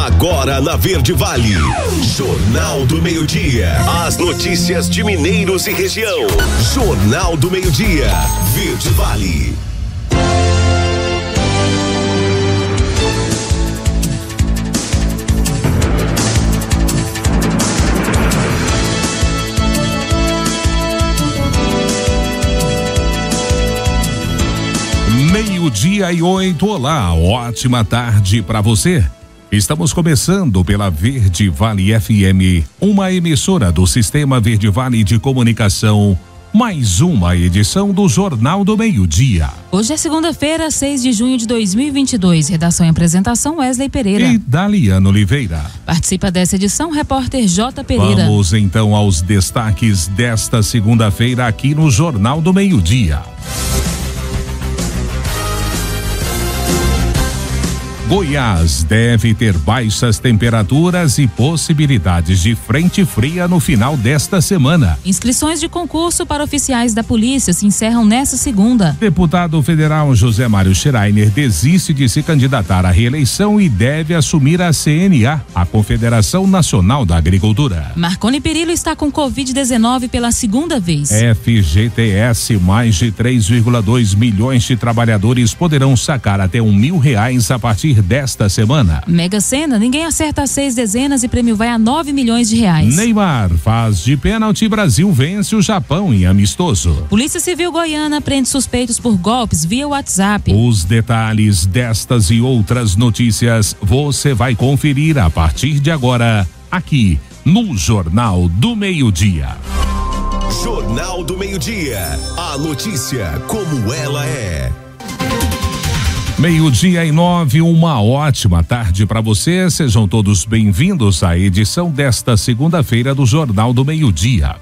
Agora na Verde Vale, Jornal do Meio-Dia. As notícias de Mineiros e região. Jornal do Meio-Dia, Verde Vale. Meio-dia e 8, olá, ótima tarde para você. Estamos começando pela Verde Vale FM, uma emissora do Sistema Verde Vale de Comunicação, mais uma edição do Jornal do Meio-Dia. Hoje é segunda-feira, 6 de junho de 2022, redação e apresentação Wesley Pereira e Daliano Oliveira. Participa dessa edição repórter J. Pereira. Vamos então aos destaques desta segunda-feira aqui no Jornal do Meio-Dia. Goiás deve ter baixas temperaturas e possibilidades de frente fria no final desta semana. Inscrições de concurso para oficiais da polícia se encerram nesta segunda. Deputado federal José Mário Schreiner desiste de se candidatar à reeleição e deve assumir a CNA, a Confederação Nacional da Agricultura. Marconi Perillo está com Covid-19 pela segunda vez. FGTS, mais de 3,2 milhões de trabalhadores poderão sacar até R$1.000 a partir desta semana. Mega Sena, ninguém acerta as 6 dezenas e prêmio vai a R$9 milhões. Neymar faz de pênalti, Brasil vence o Japão em amistoso. Polícia Civil Goiana prende suspeitos por golpes via WhatsApp. Os detalhes destas e outras notícias você vai conferir a partir de agora, aqui no Jornal do Meio-Dia. Jornal do Meio-Dia, a notícia como ela é. Meio-dia e 9, uma ótima tarde para você. Sejam todos bem-vindos à edição desta segunda-feira do Jornal do Meio-Dia.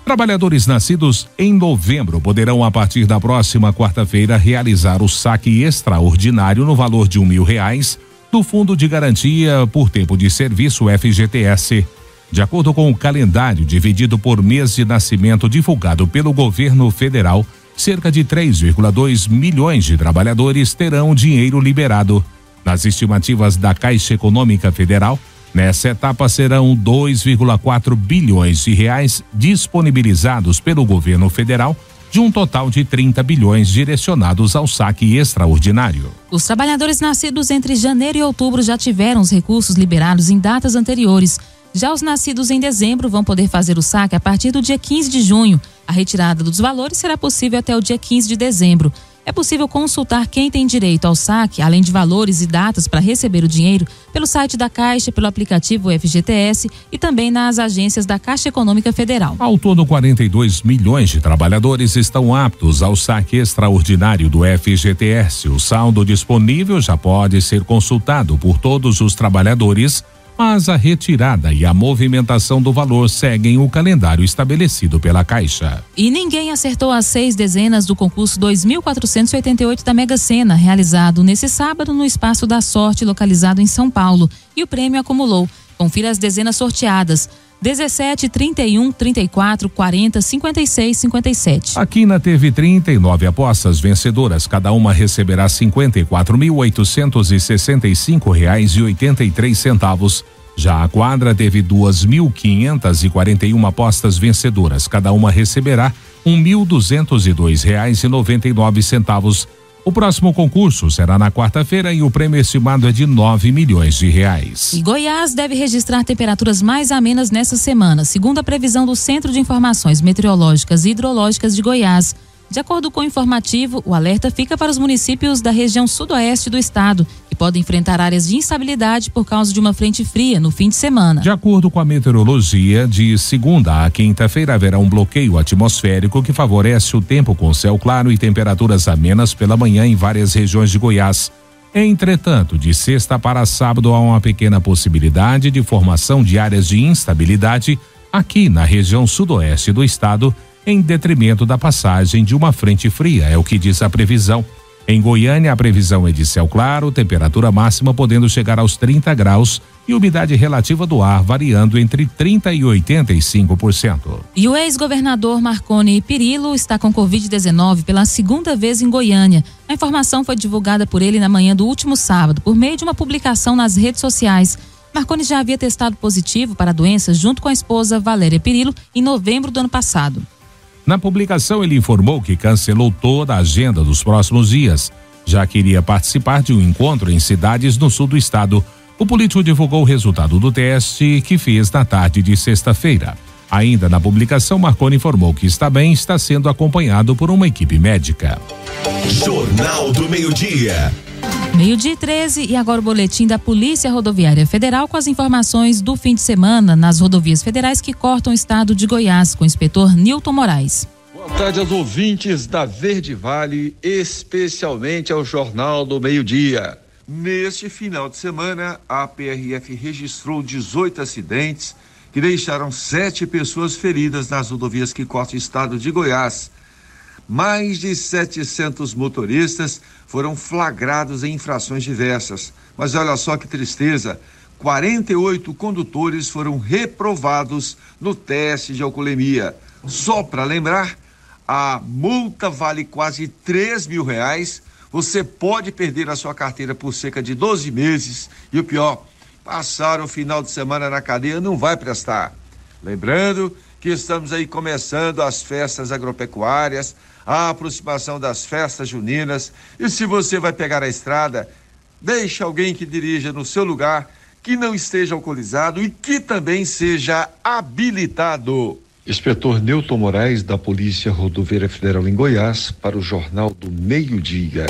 Trabalhadores nascidos em novembro poderão, a partir da próxima quarta-feira, realizar o saque extraordinário no valor de R$1.000 do Fundo de Garantia por Tempo de Serviço FGTS. De acordo com o calendário dividido por mês de nascimento divulgado pelo governo federal, cerca de 3,2 milhões de trabalhadores terão dinheiro liberado. Nas estimativas da Caixa Econômica Federal, nessa etapa serão 2,4 bilhões de reais disponibilizados pelo governo federal, de um total de 30 bilhões direcionados ao saque extraordinário. Os trabalhadores nascidos entre janeiro e outubro já tiveram os recursos liberados em datas anteriores. Já os nascidos em dezembro vão poder fazer o saque a partir do dia 15 de junho. A retirada dos valores será possível até o dia 15 de dezembro. É possível consultar quem tem direito ao saque, além de valores e datas para receber o dinheiro, pelo site da Caixa, pelo aplicativo FGTS e também nas agências da Caixa Econômica Federal. Ao todo, 42 milhões de trabalhadores estão aptos ao saque extraordinário do FGTS. O saldo disponível já pode ser consultado por todos os trabalhadores, mas a retirada e a movimentação do valor seguem o calendário estabelecido pela Caixa. E ninguém acertou as 6 dezenas do concurso 2.488 da Mega Sena, realizado nesse sábado no Espaço da Sorte, localizado em São Paulo. E o prêmio acumulou. Confira as dezenas sorteadas: 17, 31, 34, 40, 56, 57. A Quina teve 39 apostas vencedoras, cada uma receberá R$54.865,83. Já a Quadra teve 2.541 apostas vencedoras, cada uma receberá R$1.202,99. O próximo concurso será na quarta-feira e o prêmio estimado é de R$9 milhões. E Goiás deve registrar temperaturas mais amenas nessa semana, segundo a previsão do Centro de Informações Meteorológicas e Hidrológicas de Goiás. De acordo com o informativo, o alerta fica para os municípios da região sudoeste do estado, que podem enfrentar áreas de instabilidade por causa de uma frente fria no fim de semana. De acordo com a meteorologia, de segunda a quinta-feira haverá um bloqueio atmosférico que favorece o tempo com céu claro e temperaturas amenas pela manhã em várias regiões de Goiás. Entretanto, de sexta para sábado há uma pequena possibilidade de formação de áreas de instabilidade aqui na região sudoeste do estado, em detrimento da passagem de uma frente fria, é o que diz a previsão. Em Goiânia, a previsão é de céu claro, temperatura máxima podendo chegar aos 30 graus e umidade relativa do ar variando entre 30% e 85%. E o ex-governador Marconi Perillo está com Covid-19 pela segunda vez em Goiânia. A informação foi divulgada por ele na manhã do último sábado, por meio de uma publicação nas redes sociais. Marconi já havia testado positivo para a doença junto com a esposa Valéria Pirillo em novembro do ano passado. Na publicação, ele informou que cancelou toda a agenda dos próximos dias, já que iria participar de um encontro em cidades no sul do estado. O político divulgou o resultado do teste que fez na tarde de sexta-feira. Ainda na publicação, Marconi informou que está bem e está sendo acompanhado por uma equipe médica. Jornal do Meio-Dia. 12:13 e agora o boletim da Polícia Rodoviária Federal com as informações do fim de semana nas rodovias federais que cortam o estado de Goiás, com o inspetor Nilton Moraes. Boa tarde aos ouvintes da Verde Vale, especialmente ao Jornal do Meio-Dia. Neste final de semana, a PRF registrou 18 acidentes que deixaram 7 pessoas feridas nas rodovias que cortam o estado de Goiás. Mais de 700 motoristas foram flagrados em infrações diversas. Mas olha só que tristeza, 48 condutores foram reprovados no teste de alcoolemia. Só para lembrar, a multa vale quase R$3.000. Você pode perder a sua carteira por cerca de 12 meses. E o pior, passar o final de semana na cadeia não vai prestar. Lembrando que estamos aí começando as festas agropecuárias, a aproximação das festas juninas. E se você vai pegar a estrada, deixe alguém que dirija no seu lugar, que não esteja alcoolizado e que também seja habilitado. Inspetor Nilton Moraes, da Polícia Rodoviária Federal em Goiás, para o Jornal do Meio-Dia.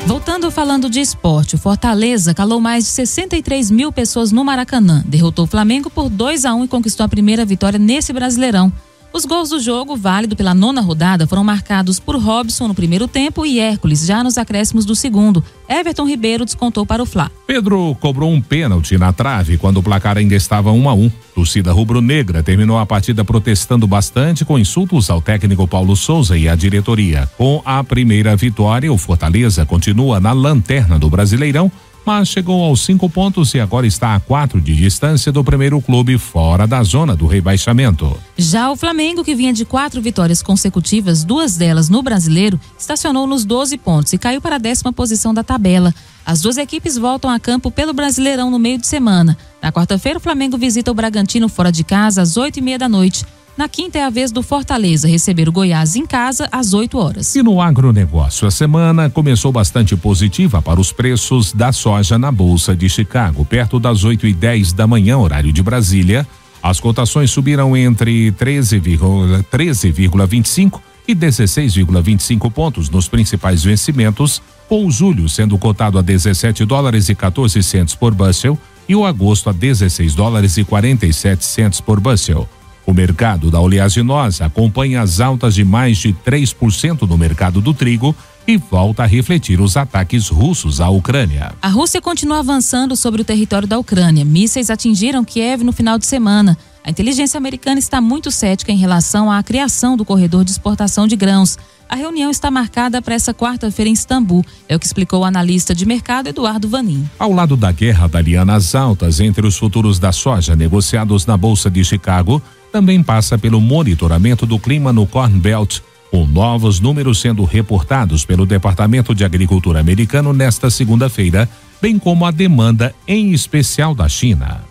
Voltando falando de esporte, o Fortaleza calou mais de 63 mil pessoas no Maracanã. Derrotou o Flamengo por 2-1 e conquistou a primeira vitória nesse Brasileirão. Os gols do jogo, válido pela 9ª rodada, foram marcados por Robson no primeiro tempo e Hércules já nos acréscimos do segundo. Everton Ribeiro descontou para o Fla. Pedro cobrou um pênalti na trave quando o placar ainda estava 1-1. Torcida rubro-negra terminou a partida protestando bastante com insultos ao técnico Paulo Souza e à diretoria. Com a primeira vitória, o Fortaleza continua na lanterna do Brasileirão, mas chegou aos 5 pontos e agora está a 4 de distância do primeiro clube fora da zona do rebaixamento. Já o Flamengo, que vinha de 4 vitórias consecutivas, 2 delas no Brasileiro, estacionou nos 12 pontos e caiu para a 10ª posição da tabela. As duas equipes voltam a campo pelo Brasileirão no meio de semana. Na quarta-feira, o Flamengo visita o Bragantino fora de casa às 8:30 da noite. Na quinta é a vez do Fortaleza receber o Goiás em casa às 8 horas. E no agronegócio, a semana começou bastante positiva para os preços da soja na Bolsa de Chicago. Perto das 8:10 da manhã, horário de Brasília, as cotações subiram entre 13,25 e 16,25 pontos nos principais vencimentos, com o julho sendo cotado a $17,14 por bushel e o agosto a $16,47 por bushel. O mercado da oleaginosa acompanha as altas de mais de 3% no mercado do trigo e volta a refletir os ataques russos à Ucrânia. A Rússia continua avançando sobre o território da Ucrânia. Mísseis atingiram Kiev no final de semana. A inteligência americana está muito cética em relação à criação do corredor de exportação de grãos. A reunião está marcada para essa quarta-feira em Istambul, é o que explicou o analista de mercado Eduardo Vanin. Ao lado da guerra daliana, as altas entre os futuros da soja negociados na Bolsa de Chicago também passa pelo monitoramento do clima no Corn Belt, com novos números sendo reportados pelo Departamento de Agricultura americano nesta segunda-feira, bem como a demanda em especial da China.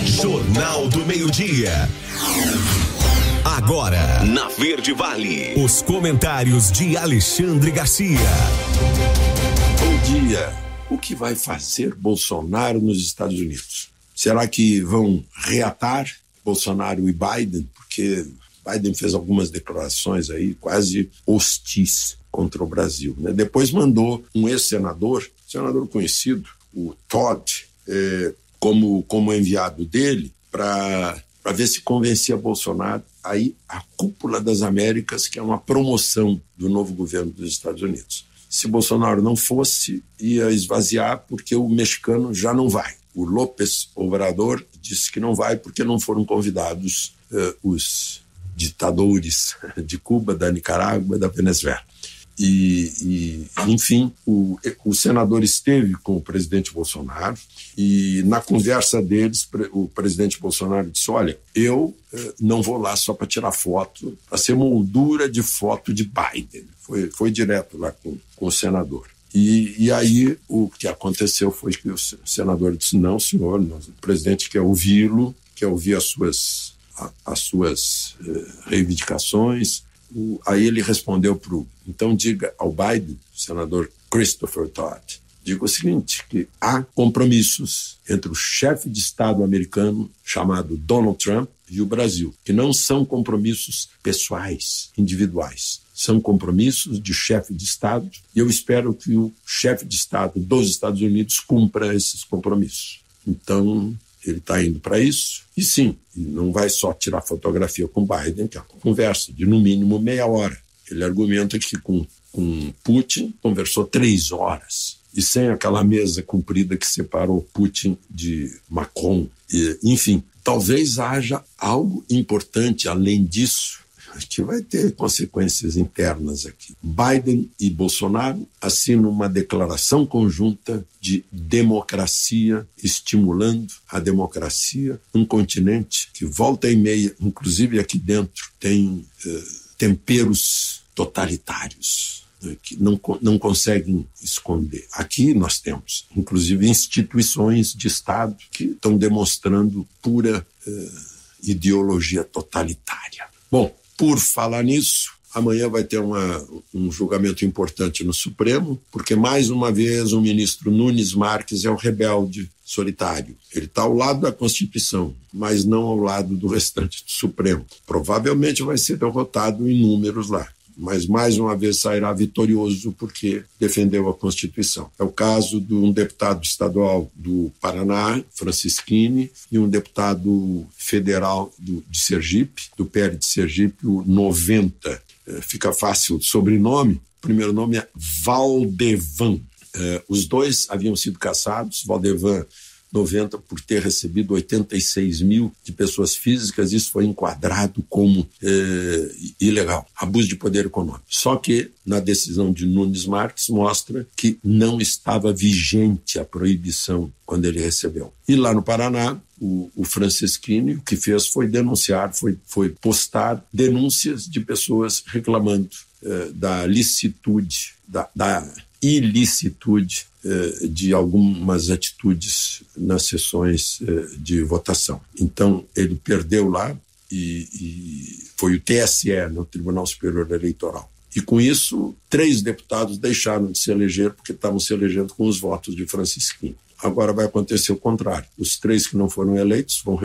Jornal do Meio-Dia. Agora, na Verde Vale, os comentários de Alexandre Garcia. Bom dia. O que vai fazer Bolsonaro nos Estados Unidos? Será que vão reatar Bolsonaro e Biden? Porque Biden fez algumas declarações aí quase hostis contra o Brasil, né? Depois mandou um ex-senador, senador conhecido, o Todd, como enviado dele para ver se convencia Bolsonaro aí a cúpula das Américas, que é uma promoção do novo governo dos Estados Unidos. Se Bolsonaro não fosse, ia esvaziar porque o mexicano já não vai. O López Obrador disse que não vai porque não foram convidados os ditadores de Cuba, da Nicarágua, da Venezuela. Enfim, o senador esteve com o presidente Bolsonaro e na conversa deles, o presidente Bolsonaro disse: olha, eu não vou lá só para tirar foto, para ser moldura de foto de Biden. Foi direto lá com o senador. E aí o que aconteceu foi que o senador disse: não, senhor, o presidente quer ouvi-lo, quer ouvir as suas reivindicações. Aí ele respondeu então diga ao Biden, o senador Christopher Todd, diga o seguinte, que há compromissos entre o chefe de Estado americano, chamado Donald Trump, e o Brasil, que não são compromissos pessoais, individuais. São compromissos de chefe de Estado, e eu espero que o chefe de Estado dos Estados Unidos cumpra esses compromissos. Então, ele está indo para isso, e sim, não vai só tirar fotografia com Biden, que é uma conversa de no mínimo meia hora. Ele argumenta que com Putin conversou 3 horas, e sem aquela mesa comprida que separou Putin de Macron. Enfim, talvez haja algo importante além disso, que vai ter consequências internas aqui. Biden e Bolsonaro assinam uma declaração conjunta de democracia, estimulando a democracia, um continente que volta e meia, inclusive aqui dentro, tem temperos totalitários, que não conseguem esconder. Aqui nós temos, inclusive, instituições de Estado que estão demonstrando pura ideologia totalitária. Bom, por falar nisso, amanhã vai ter um julgamento importante no Supremo, porque mais uma vez o ministro Nunes Marques é o rebelde solitário. Ele está ao lado da Constituição, mas não ao lado do restante do Supremo. Provavelmente vai ser derrotado em números lá, mas mais uma vez sairá vitorioso porque defendeu a Constituição. É o caso de um deputado estadual do Paraná, Francisquini, e um deputado federal de Sergipe, do PL de Sergipe, o 90. Fica fácil o sobrenome. O primeiro nome é Valdevan. Os dois haviam sido caçados, Valdevan 90 por ter recebido 86 mil de pessoas físicas. Isso foi enquadrado como ilegal, abuso de poder econômico. Só que na decisão de Nunes Marques mostra que não estava vigente a proibição quando ele recebeu. E lá no Paraná, o Francisquini o que fez foi denunciar, foi postar denúncias de pessoas reclamando da licitude, da ilicitude de algumas atitudes nas sessões de votação. Então, ele perdeu lá e foi o TSE, no Tribunal Superior Eleitoral. E com isso, 3 deputados deixaram de se eleger porque estavam se elegendo com os votos de Francisquini. Agora vai acontecer o contrário. Os 3 que não foram eleitos vão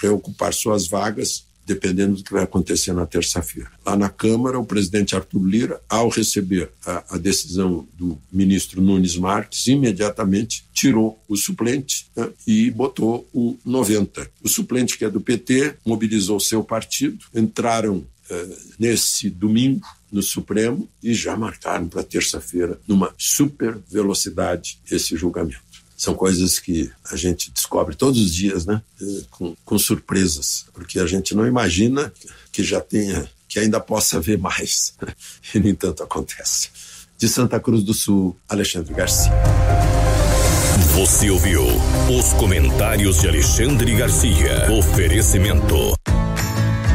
reocupar suas vagas, dependendo do que vai acontecer na terça-feira. Lá na Câmara, o presidente Arthur Lira, ao receber a decisão do ministro Nunes Marques, imediatamente tirou o suplente, né, e botou o 90. O suplente, que é do PT, mobilizou seu partido, entraram nesse domingo no Supremo e já marcaram para terça-feira, numa super velocidade, esse julgamento. São coisas que a gente descobre todos os dias, né? Com surpresas, porque a gente não imagina que ainda possa haver mais. E, no entanto, acontece. De Santa Cruz do Sul, Alexandre Garcia. Você ouviu os comentários de Alexandre Garcia. Oferecimento.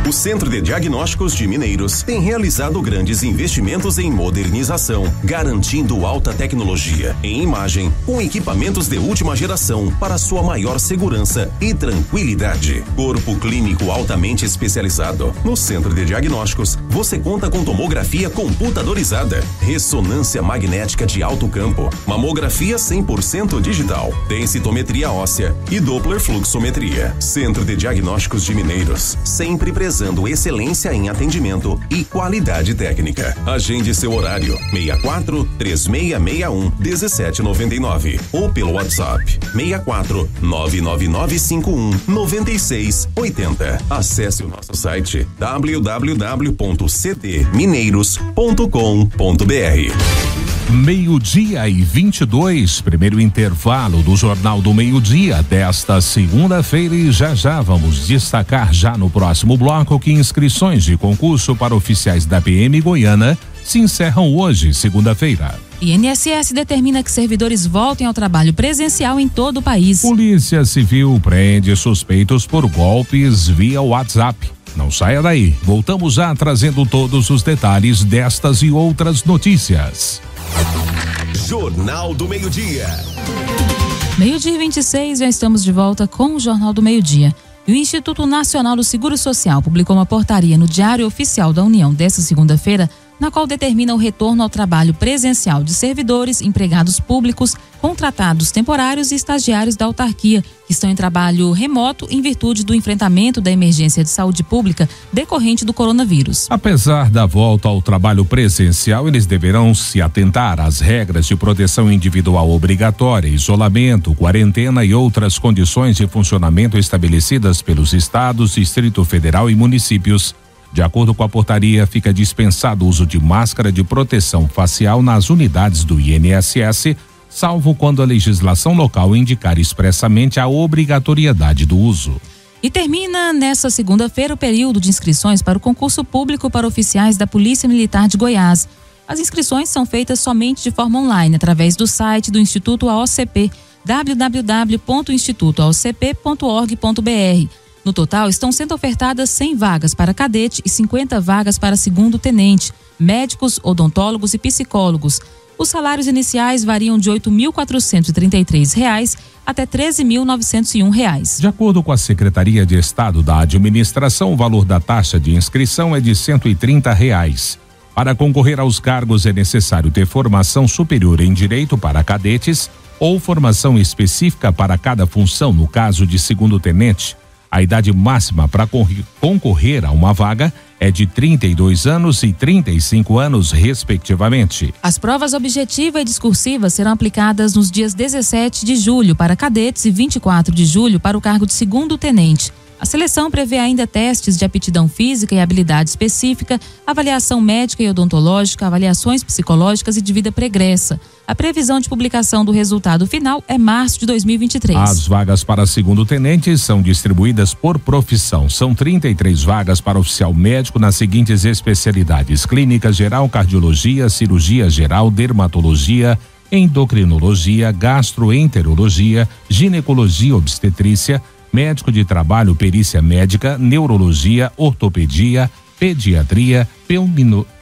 O Centro de Diagnósticos de Mineiros tem realizado grandes investimentos em modernização, garantindo alta tecnologia em imagem, com equipamentos de última geração para sua maior segurança e tranquilidade. Corpo clínico altamente especializado. No Centro de Diagnósticos, você conta com tomografia computadorizada, ressonância magnética de alto campo, mamografia 100% digital, densitometria óssea e Doppler fluxometria. Centro de Diagnósticos de Mineiros, sempre presente, excelência em atendimento e qualidade técnica. Agende seu horário 64 3661 1799 ou pelo WhatsApp 64 99951 9680. Acesse o nosso site www.cdmineiros.com.br. 12:22, primeiro intervalo do Jornal do Meio-Dia desta segunda-feira, e já vamos destacar já no próximo bloco que inscrições de concurso para oficiais da PM Goiânia se encerram hoje, segunda-feira. INSS determina que servidores voltem ao trabalho presencial em todo o país. Polícia Civil prende suspeitos por golpes via WhatsApp. Não saia daí, voltamos já trazendo todos os detalhes destas e outras notícias. Jornal do Meio-Dia. 12:26, já estamos de volta com o Jornal do Meio-Dia. E o Instituto Nacional do Seguro Social publicou uma portaria no Diário Oficial da União desta segunda-feira, na qual determina o retorno ao trabalho presencial de servidores, empregados públicos, contratados temporários e estagiários da autarquia, que estão em trabalho remoto em virtude do enfrentamento da emergência de saúde pública decorrente do coronavírus. Apesar da volta ao trabalho presencial, eles deverão se atentar às regras de proteção individual obrigatória, isolamento, quarentena e outras condições de funcionamento estabelecidas pelos estados, Distrito Federal e municípios. De acordo com a portaria, fica dispensado o uso de máscara de proteção facial nas unidades do INSS, salvo quando a legislação local indicar expressamente a obrigatoriedade do uso. E termina nesta segunda-feira o período de inscrições para o concurso público para oficiais da Polícia Militar de Goiás. As inscrições são feitas somente de forma online, através do site do Instituto AOCP, www.institutoaocp.org.br. No total, estão sendo ofertadas 100 vagas para cadete e 50 vagas para segundo tenente, médicos, odontólogos e psicólogos. Os salários iniciais variam de R$ 8.433 até R$ 13.901. De acordo com a Secretaria de Estado da Administração, o valor da taxa de inscrição é de R$ 130. Para concorrer aos cargos é necessário ter formação superior em direito para cadetes ou formação específica para cada função, no caso de segundo tenente. A idade máxima para concorrer a uma vaga é de 32 anos e 35 anos, respectivamente. As provas objetiva e discursiva serão aplicadas nos dias 17 de julho para cadetes e 24 de julho para o cargo de segundo tenente. A seleção prevê ainda testes de aptidão física e habilidade específica, avaliação médica e odontológica, avaliações psicológicas e de vida pregressa. A previsão de publicação do resultado final é março de 2023. As vagas para segundo tenente são distribuídas por profissão. São 33 vagas para oficial médico nas seguintes especialidades: clínica geral, cardiologia, cirurgia geral, dermatologia, endocrinologia, gastroenterologia, ginecologia, obstetrícia, médico de trabalho, perícia médica, neurologia, ortopedia, pediatria,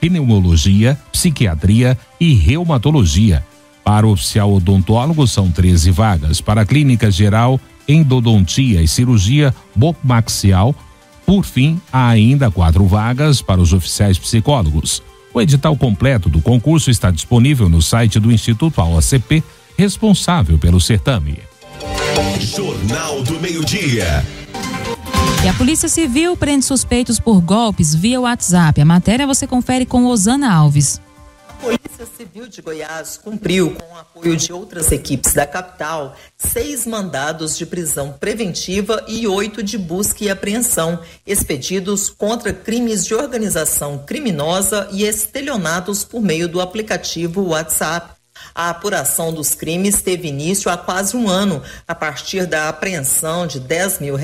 pneumologia, psiquiatria e reumatologia. Para o oficial odontólogo são 13 vagas. Para a clínica geral, endodontia e cirurgia bucomaxial. Por fim, há ainda 4 vagas para os oficiais psicólogos. O edital completo do concurso está disponível no site do Instituto AOCP, responsável pelo certame. Jornal do Meio-Dia. E a Polícia Civil prende suspeitos por golpes via WhatsApp. A matéria você confere com Osana Alves. A Polícia Civil de Goiás cumpriu, com o apoio de outras equipes da capital, 6 mandados de prisão preventiva e 8 de busca e apreensão, expedidos contra crimes de organização criminosa e estelionatos por meio do aplicativo WhatsApp. A apuração dos crimes teve início há quase um ano, a partir da apreensão de R$10 mil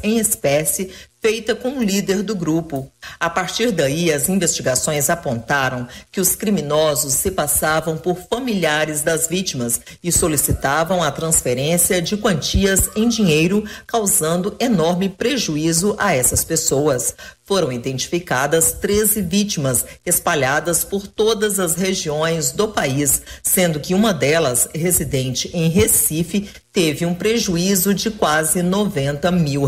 em espécie, feita com o líder do grupo. A partir daí, as investigações apontaram que os criminosos se passavam por familiares das vítimas e solicitavam a transferência de quantias em dinheiro, causando enorme prejuízo a essas pessoas. Foram identificadas 13 vítimas espalhadas por todas as regiões do país, sendo que uma delas, residente em Recife, teve um prejuízo de quase R$90 mil.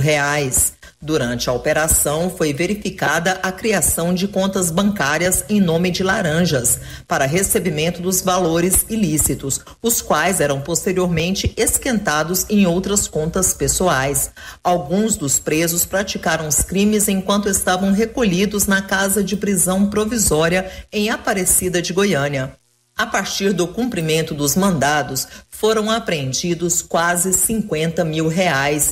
Durante a operação, foi verificada a criação de contas bancárias em nome de laranjas para recebimento dos valores ilícitos, os quais eram posteriormente esquentados em outras contas pessoais. Alguns dos presos praticaram os crimes enquanto estavam recolhidos na casa de prisão provisória em Aparecida de Goiânia. A partir do cumprimento dos mandados, foram apreendidos quase R$50 mil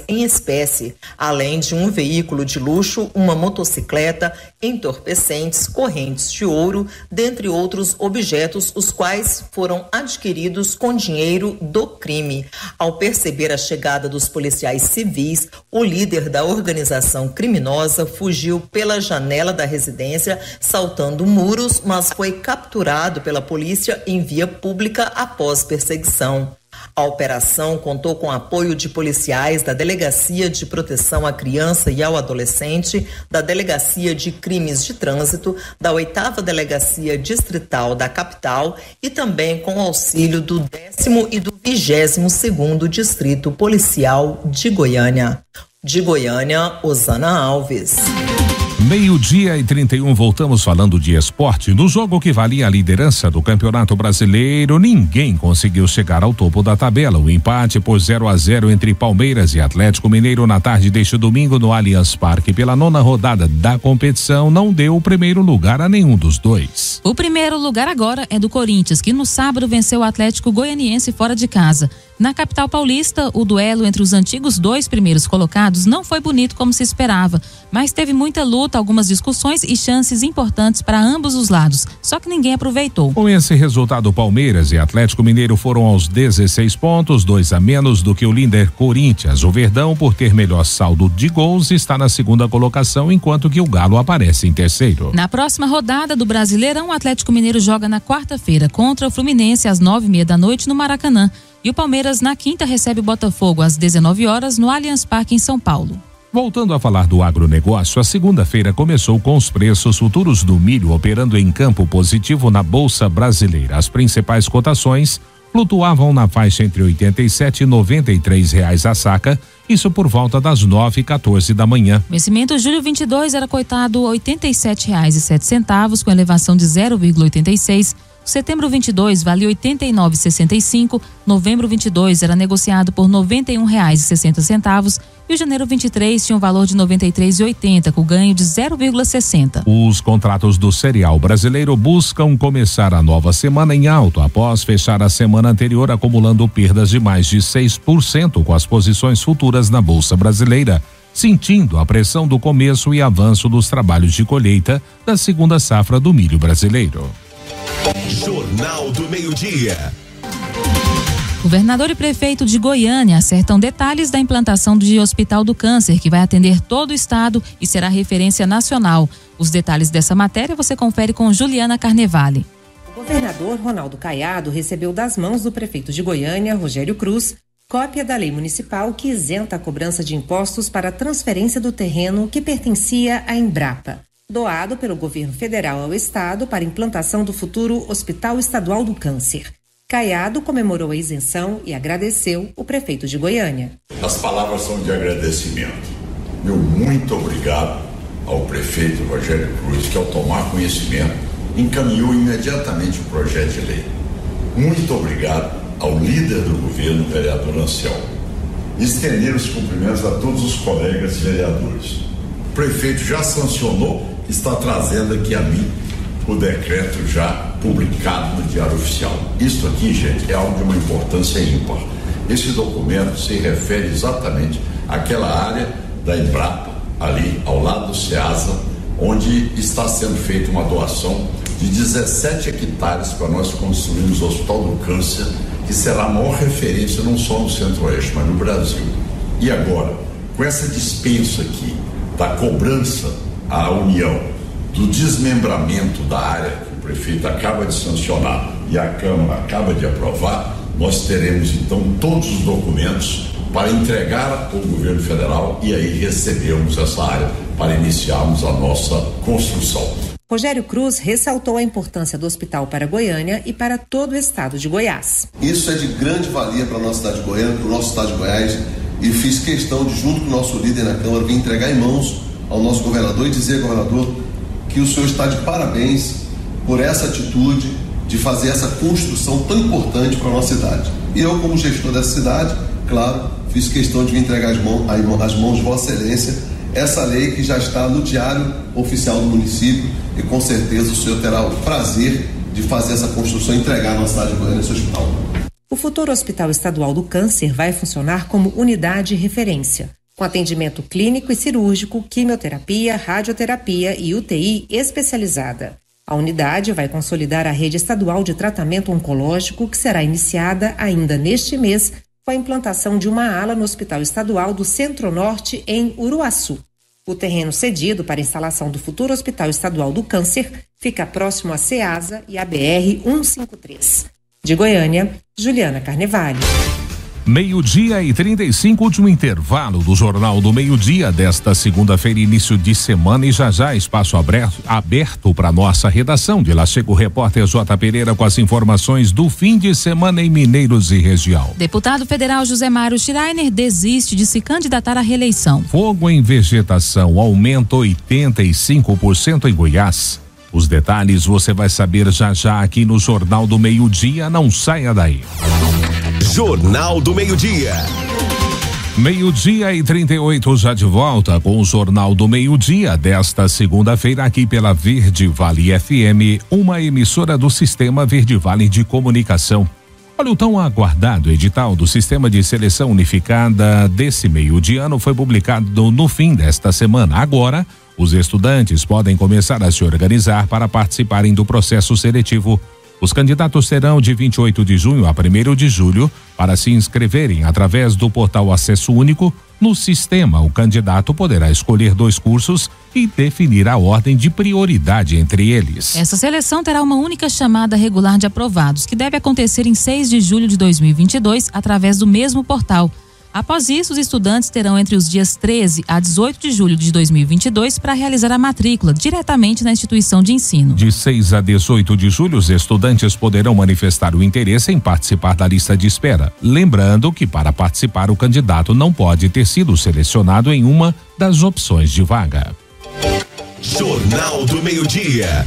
em espécie, além de um veículo de luxo, uma motocicleta, entorpecentes, correntes de ouro, dentre outros objetos, os quais foram adquiridos com dinheiro do crime. Ao perceber a chegada dos policiais civis, o líder da organização criminosa fugiu pela janela da residência, saltando muros, mas foi capturado pela polícia em via pública após perseguição. A operação contou com apoio de policiais da Delegacia de Proteção à Criança e ao Adolescente, da Delegacia de Crimes de Trânsito, da 8ª Delegacia Distrital da capital e também com auxílio do 10º e do 22º Distrito Policial de Goiânia. De Goiânia, Osana Alves. 12:31, voltamos falando de esporte. No jogo que valia a liderança do Campeonato Brasileiro, ninguém conseguiu chegar ao topo da tabela. O empate por 0-0 entre Palmeiras e Atlético Mineiro na tarde deste domingo no Allianz Parque pela 9ª rodada da competição não deu o primeiro lugar a nenhum dos dois. O primeiro lugar agora é do Corinthians, que no sábado venceu o Atlético Goianiense fora de casa. Na capital paulista, o duelo entre os antigos 2 primeiros colocados não foi bonito como se esperava, mas teve muita luta, algumas discussões e chances importantes para ambos os lados, só que ninguém aproveitou. Com esse resultado, Palmeiras e Atlético Mineiro foram aos 16 pontos, 2 a menos do que o líder Corinthians. O Verdão, por ter melhor saldo de gols, está na 2ª colocação, enquanto que o Galo aparece em 3º. Na próxima rodada do Brasileirão, o Atlético Mineiro joga na quarta-feira contra o Fluminense às 9:30 no Maracanã. E o Palmeiras, na quinta, recebe o Botafogo às 19 horas no Allianz Parque, em São Paulo. Voltando a falar do agronegócio, a segunda-feira começou com os preços futuros do milho operando em campo positivo na Bolsa Brasileira. As principais cotações flutuavam na faixa entre R$ 87 e R$ 93 a saca, isso por volta das 9h14 da manhã. Vencimento julho 22 era cotado R$ 87,07, com elevação de 0,86. Setembro 22 vale R$ 89,65, novembro 22 era negociado por R$ 91,60 e o janeiro 23 tinha um valor de R$ 93,80, com ganho de 0,60. Os contratos do cereal brasileiro buscam começar a nova semana em alto, após fechar a semana anterior acumulando perdas de mais de 6% com as posições futuras na Bolsa Brasileira, sentindo a pressão do começo e avanço dos trabalhos de colheita da segunda safra do milho brasileiro. Jornal do Meio-Dia. Governador e prefeito de Goiânia acertam detalhes da implantação do Hospital do Câncer, que vai atender todo o estado e será referência nacional. Os detalhes dessa matéria você confere com Juliana Carnevale. O governador Ronaldo Caiado recebeu das mãos do prefeito de Goiânia, Rogério Cruz, cópia da lei municipal que isenta a cobrança de impostos para a transferência do terreno que pertencia à Embrapa, doado pelo governo federal ao estado para implantação do futuro Hospital Estadual do Câncer. Caiado comemorou a isenção e agradeceu o prefeito de Goiânia. As palavras são de agradecimento. Meu muito obrigado ao prefeito Rogério Cruz, que ao tomar conhecimento encaminhou imediatamente o projeto de lei. Muito obrigado ao líder do governo, vereador Anselmo. Estender os cumprimentos a todos os colegas vereadores. O prefeito já sancionou, está trazendo aqui a mim o decreto já publicado no Diário Oficial. Isso aqui, gente, é algo de uma importância ímpar. Esse documento se refere exatamente àquela área da Embrapa, ali ao lado do SEASA, onde está sendo feita uma doação de 17 hectares para nós construirmos o Hospital do Câncer, que será a maior referência não só no Centro-Oeste, mas no Brasil. E agora, com essa dispensa aqui da cobrança à União, do desmembramento da área que o prefeito acaba de sancionar e a Câmara acaba de aprovar, nós teremos então todos os documentos para entregar ao governo federal e aí recebermos essa área para iniciarmos a nossa construção. Rogério Cruz ressaltou a importância do hospital para Goiânia e para todo o estado de Goiás. Isso é de grande valia para a nossa cidade de Goiânia, para o nosso estado de Goiás, e fiz questão de, junto com o nosso líder na Câmara, vir entregar em mãos ao nosso governador e dizer, governador, que o senhor está de parabéns por essa atitude de fazer essa construção tão importante para a nossa cidade. E eu, como gestor dessa cidade, claro, fiz questão de entregar às mãos de Vossa Excelência essa lei que já está no Diário Oficial do município e com certeza o senhor terá o prazer de fazer essa construção e entregar a nossa cidade de Goiânia esse hospital. O futuro Hospital Estadual do Câncer vai funcionar como unidade de referência, com atendimento clínico e cirúrgico, quimioterapia, radioterapia e UTI especializada. A unidade vai consolidar a rede estadual de tratamento oncológico, que será iniciada ainda neste mês com a implantação de uma ala no Hospital Estadual do Centro-Norte, em Uruaçu. O terreno cedido para a instalação do futuro Hospital Estadual do Câncer fica próximo à SEASA e à BR-153. De Goiânia, Juliana Carnevale. Meio-dia e 35, último intervalo do Jornal do Meio-Dia desta segunda-feira, início de semana, e já espaço aberto para nossa redação. De lá chega o repórter J. Pereira com as informações do fim de semana em Mineiros e região. Deputado federal José Mário Schreiner desiste de se candidatar à reeleição. Fogo em vegetação aumenta 85% em Goiás. Os detalhes você vai saber já aqui no Jornal do Meio-Dia. Não saia daí. Jornal do Meio-Dia. Meio-dia e 38, já de volta com o Jornal do Meio-Dia desta segunda-feira aqui pela Verde Vale FM, uma emissora do Sistema Verde Vale de Comunicação. Olha, o tão aguardado edital do Sistema de Seleção Unificada desse meio de ano foi publicado no fim desta semana. Agora, os estudantes podem começar a se organizar para participarem do processo seletivo. Os candidatos terão de 28 de junho a 1º de julho para se inscreverem através do portal Acesso Único. No sistema, o candidato poderá escolher 2 cursos e definir a ordem de prioridade entre eles. Essa seleção terá uma única chamada regular de aprovados, que deve acontecer em 6 de julho de 2022, através do mesmo portal. Após isso, os estudantes terão entre os dias 13 a 18 de julho de 2022 para realizar a matrícula diretamente na instituição de ensino. De 6 a 18 de julho, os estudantes poderão manifestar o interesse em participar da lista de espera. Lembrando que para participar, o candidato não pode ter sido selecionado em uma das opções de vaga. Jornal do Meio-Dia.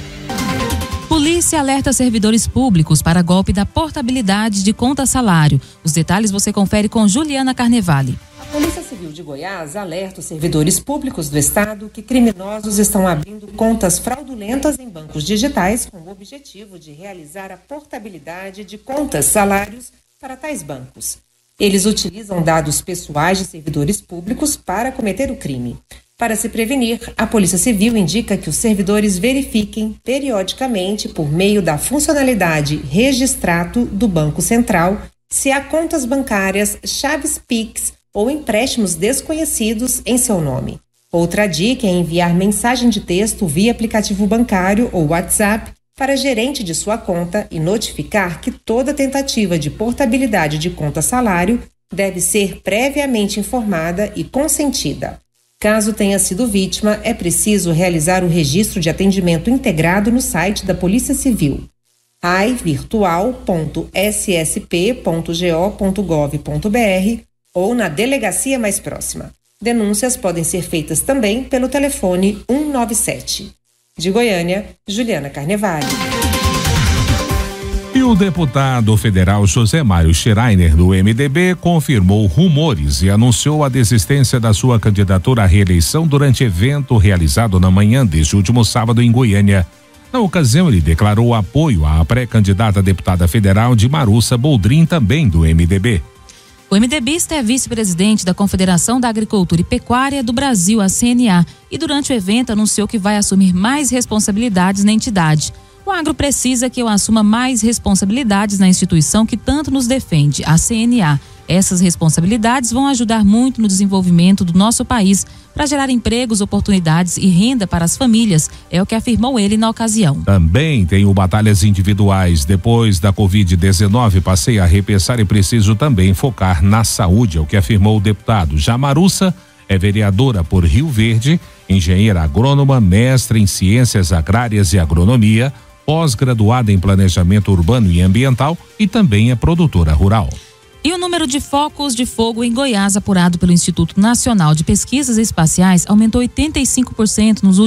Polícia alerta servidores públicos para golpe da portabilidade de conta-salário. Os detalhes você confere com Juliana Carnevale. A Polícia Civil de Goiás alerta os servidores públicos do estado que criminosos estão abrindo contas fraudulentas em bancos digitais com o objetivo de realizar a portabilidade de contas-salários para tais bancos. Eles utilizam dados pessoais de servidores públicos para cometer o crime. Para se prevenir, a Polícia Civil indica que os servidores verifiquem periodicamente, por meio da funcionalidade Registrato do Banco Central, se há contas bancárias, chaves Pix ou empréstimos desconhecidos em seu nome. Outra dica é enviar mensagem de texto via aplicativo bancário ou WhatsApp para gerente de sua conta e notificar que toda tentativa de portabilidade de conta-salário deve ser previamente informada e consentida. Caso tenha sido vítima, é preciso realizar o registro de atendimento integrado no site da Polícia Civil, aivirtual.ssp.go.gov.br ou na delegacia mais próxima. Denúncias podem ser feitas também pelo telefone 197. De Goiânia, Juliana Carnevale. E o deputado federal José Mário Schreiner, do MDB, confirmou rumores e anunciou a desistência da sua candidatura à reeleição durante evento realizado na manhã deste último sábado em Goiânia. Na ocasião, ele declarou apoio à pré-candidata deputada federal Dimarussa Boldrin, também do MDB. O MDBista é vice-presidente da Confederação da Agricultura e Pecuária do Brasil, a CNA, e durante o evento anunciou que vai assumir mais responsabilidades na entidade. O agro precisa que eu assuma mais responsabilidades na instituição que tanto nos defende, a CNA. Essas responsabilidades vão ajudar muito no desenvolvimento do nosso país para gerar empregos, oportunidades e renda para as famílias, é o que afirmou ele na ocasião. Também tenho batalhas individuais. Depois da Covid-19, passei a repensar e preciso também focar na saúde, é o que afirmou o deputado. Dimarussa é vereadora por Rio Verde, engenheira agrônoma, mestre em ciências agrárias e agronomia, pós-graduada em planejamento urbano e ambiental e também é produtora rural. E o número de focos de fogo em Goiás apurado pelo Instituto Nacional de Pesquisas Espaciais aumentou 85% nos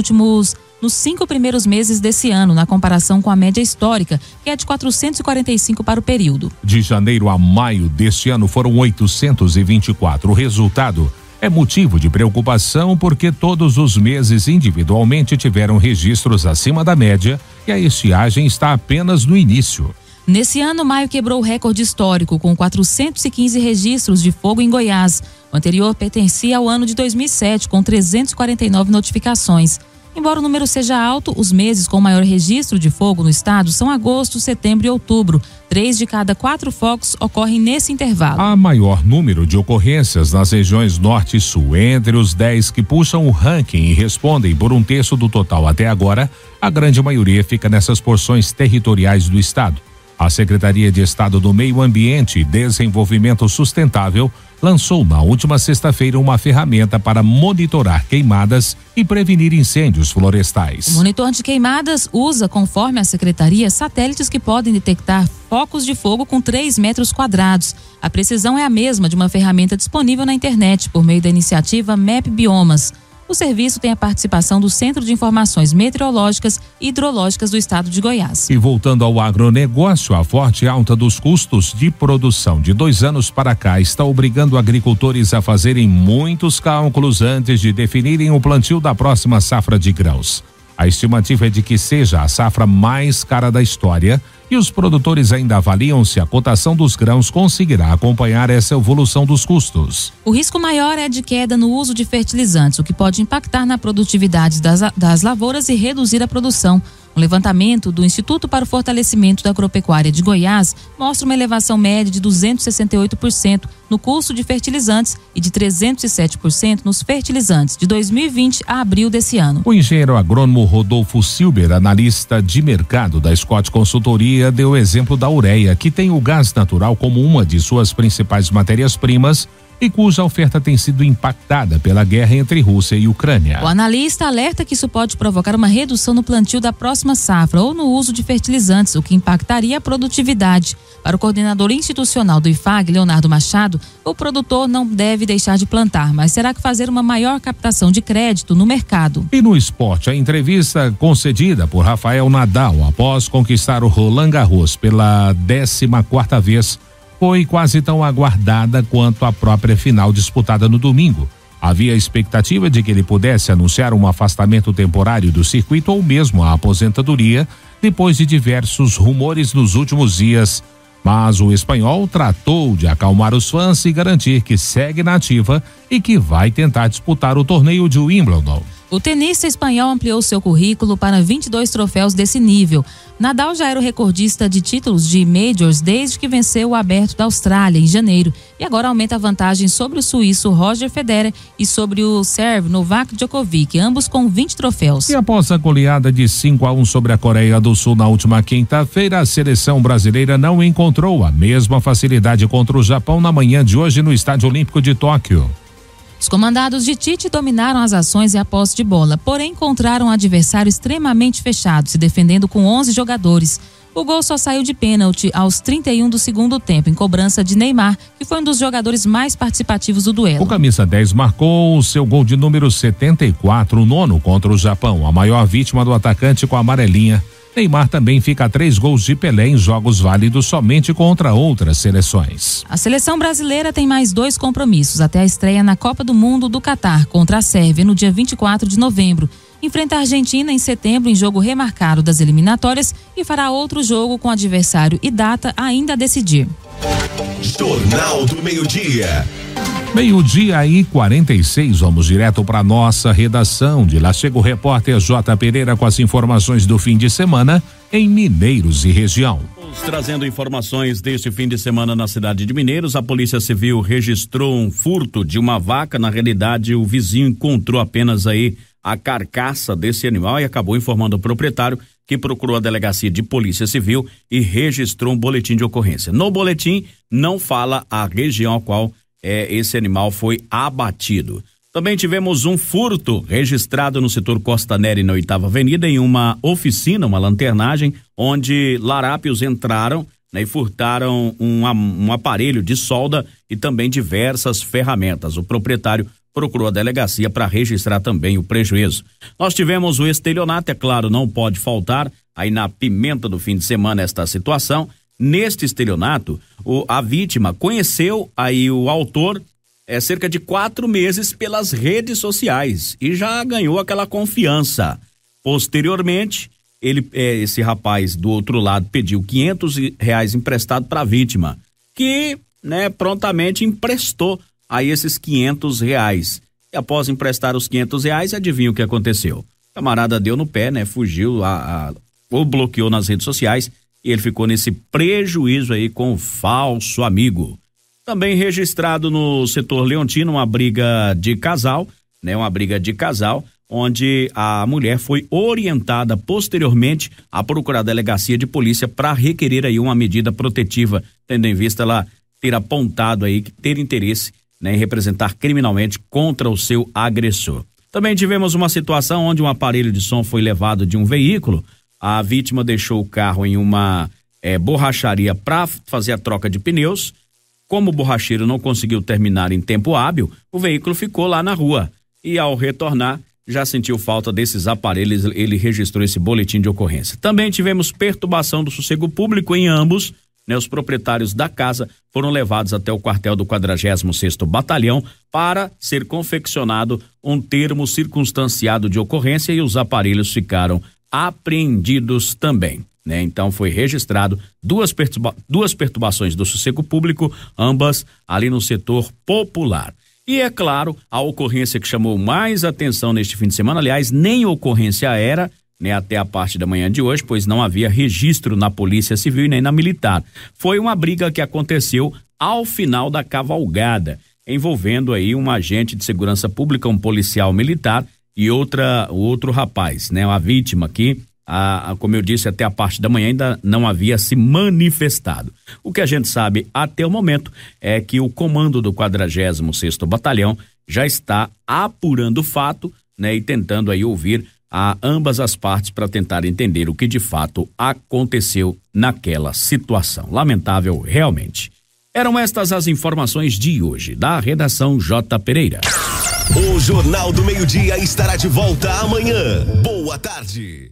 5 primeiros meses desse ano, na comparação com a média histórica, que é de 445 para o período. De janeiro a maio deste ano foram 824. O resultado é motivo de preocupação porque todos os meses individualmente tiveram registros acima da média e a estiagem está apenas no início. Nesse ano, maio quebrou o recorde histórico com 415 registros de fogo em Goiás. O anterior pertencia ao ano de 2007, com 349 notificações. Embora o número seja alto, os meses com maior registro de fogo no estado são agosto, setembro e outubro. 3 de cada 4 focos ocorrem nesse intervalo. Há maior número de ocorrências nas regiões norte e sul. Entre os 10 que puxam o ranking e respondem por 1/3 do total até agora, a grande maioria fica nessas porções territoriais do estado. A Secretaria de Estado do Meio Ambiente e Desenvolvimento Sustentável lançou na última sexta-feira uma ferramenta para monitorar queimadas e prevenir incêndios florestais. O monitor de queimadas usa, conforme a secretaria, satélites que podem detectar focos de fogo com 3 metros quadrados. A precisão é a mesma de uma ferramenta disponível na internet por meio da iniciativa MAP Biomas. O serviço tem a participação do Centro de Informações Meteorológicas e Hidrológicas do Estado de Goiás. E voltando ao agronegócio, a forte alta dos custos de produção de 2 anos para cá está obrigando agricultores a fazerem muitos cálculos antes de definirem o plantio da próxima safra de grãos. A estimativa é de que seja a safra mais cara da história e os produtores ainda avaliam se a cotação dos grãos conseguirá acompanhar essa evolução dos custos. O risco maior é de queda no uso de fertilizantes, o que pode impactar na produtividade das lavouras e reduzir a produção. Um levantamento do Instituto para o Fortalecimento da Agropecuária de Goiás mostra uma elevação média de 268% no custo de fertilizantes e de 307% nos fertilizantes de 2020 a abril desse ano. O engenheiro agrônomo Rodolfo Silber, analista de mercado da Scott Consultoria, deu o exemplo da ureia, que tem o gás natural como uma de suas principais matérias-primas e cuja oferta tem sido impactada pela guerra entre Rússia e Ucrânia. O analista alerta que isso pode provocar uma redução no plantio da próxima safra ou no uso de fertilizantes, o que impactaria a produtividade. Para o coordenador institucional do IFAG, Leonardo Machado, o produtor não deve deixar de plantar, mas terá que fazer uma maior captação de crédito no mercado. E no esporte, a entrevista concedida por Rafael Nadal após conquistar o Roland Garros pela 14ª vez foi quase tão aguardada quanto a própria final disputada no domingo. Havia expectativa de que ele pudesse anunciar um afastamento temporário do circuito ou mesmo a aposentadoria, depois de diversos rumores nos últimos dias. Mas o espanhol tratou de acalmar os fãs e garantir que segue na ativa e que vai tentar disputar o torneio de Wimbledon. O tenista espanhol ampliou seu currículo para 22 troféus desse nível. Nadal já era o recordista de títulos de Majors desde que venceu o Aberto da Austrália em janeiro e agora aumenta a vantagem sobre o suíço Roger Federer e sobre o sérvio Novak Djokovic, ambos com 20 troféus. E após a goleada de 5-1 sobre a Coreia do Sul na última quinta-feira, a seleção brasileira não encontrou a mesma facilidade contra o Japão na manhã de hoje no Estádio Olímpico de Tóquio. Os comandados de Tite dominaram as ações e a posse de bola, porém encontraram um adversário extremamente fechado, se defendendo com 11 jogadores. O gol só saiu de pênalti aos 31 do segundo tempo, em cobrança de Neymar, que foi um dos jogadores mais participativos do duelo. O camisa 10 marcou o seu gol de número 74, o 9º contra o Japão, a maior vítima do atacante com a amarelinha. Neymar também fica a 3 gols de Pelé em jogos válidos somente contra outras seleções. A seleção brasileira tem mais 2 compromissos até a estreia na Copa do Mundo do Catar contra a Sérvia no dia 24 de novembro. Enfrenta a Argentina em setembro em jogo remarcado das eliminatórias e fará outro jogo com adversário e data ainda a decidir. Jornal do Meio-Dia. 12:46, vamos direto para nossa redação. De lá chega o repórter J. Pereira com as informações do fim de semana em Mineiros e região. Trazendo informações deste fim de semana na cidade de Mineiros, a Polícia Civil registrou um furto de uma vaca. Na realidade, o vizinho encontrou apenas aí a carcaça desse animal e acabou informando o proprietário, que procurou a delegacia de Polícia Civil e registrou um boletim de ocorrência. No boletim não fala a região a qual esse animal foi abatido. Também tivemos um furto registrado no setor Costa Neri, na 8ª Avenida, em uma oficina, uma lanternagem, onde larápios entraram, né, e furtaram um aparelho de solda e também diversas ferramentas. O proprietário procurou a delegacia para registrar também o prejuízo. Nós tivemos o estelionato, é claro, não pode faltar aí na pimenta do fim de semana esta situação. Neste estelionato, a vítima conheceu aí o autor cerca de 4 meses pelas redes sociais e já ganhou aquela confiança. Posteriormente, esse rapaz do outro lado pediu R$500 emprestado para a vítima, que, né, prontamente emprestou aí esses R$500. E após emprestar os R$500, adivinha o que aconteceu? O camarada deu no pé, né, fugiu, ou bloqueou nas redes sociais. E ele ficou nesse prejuízo aí com o falso amigo. Também registrado no setor Leontino uma briga de casal, onde a mulher foi orientada posteriormente a procurar a delegacia de polícia para requerer aí uma medida protetiva, tendo em vista ela ter apontado aí ter interesse, né, em representar criminalmente contra o seu agressor. Também tivemos uma situação onde um aparelho de som foi levado de um veículo. A vítima deixou o carro em uma borracharia para fazer a troca de pneus. Como o borracheiro não conseguiu terminar em tempo hábil, o veículo ficou lá na rua. E ao retornar, já sentiu falta desses aparelhos, ele registrou esse boletim de ocorrência. Também tivemos perturbação do sossego público em ambos, né? Os proprietários da casa foram levados até o quartel do 46º Batalhão para ser confeccionado um termo circunstanciado de ocorrência e os aparelhos ficaram apreendidos também, né? Então foi registrado duas perturbações do sossego público, ambas ali no setor popular. E é claro, a ocorrência que chamou mais atenção neste fim de semana, aliás, nem ocorrência era, né, até a parte da manhã de hoje, pois não havia registro na Polícia Civil e nem na Militar. Foi uma briga que aconteceu ao final da cavalgada, envolvendo aí um agente de segurança pública, um policial militar e outro rapaz, né? A vítima aqui, como eu disse, até a parte da manhã ainda não havia se manifestado. O que a gente sabe até o momento é que o comando do 46º Batalhão já está apurando o fato, né, e tentando aí ouvir a ambas as partes para tentar entender o que de fato aconteceu naquela situação. Lamentável, realmente. Eram estas as informações de hoje, da redação J. Pereira. O Jornal do Meio-Dia estará de volta amanhã. Boa tarde.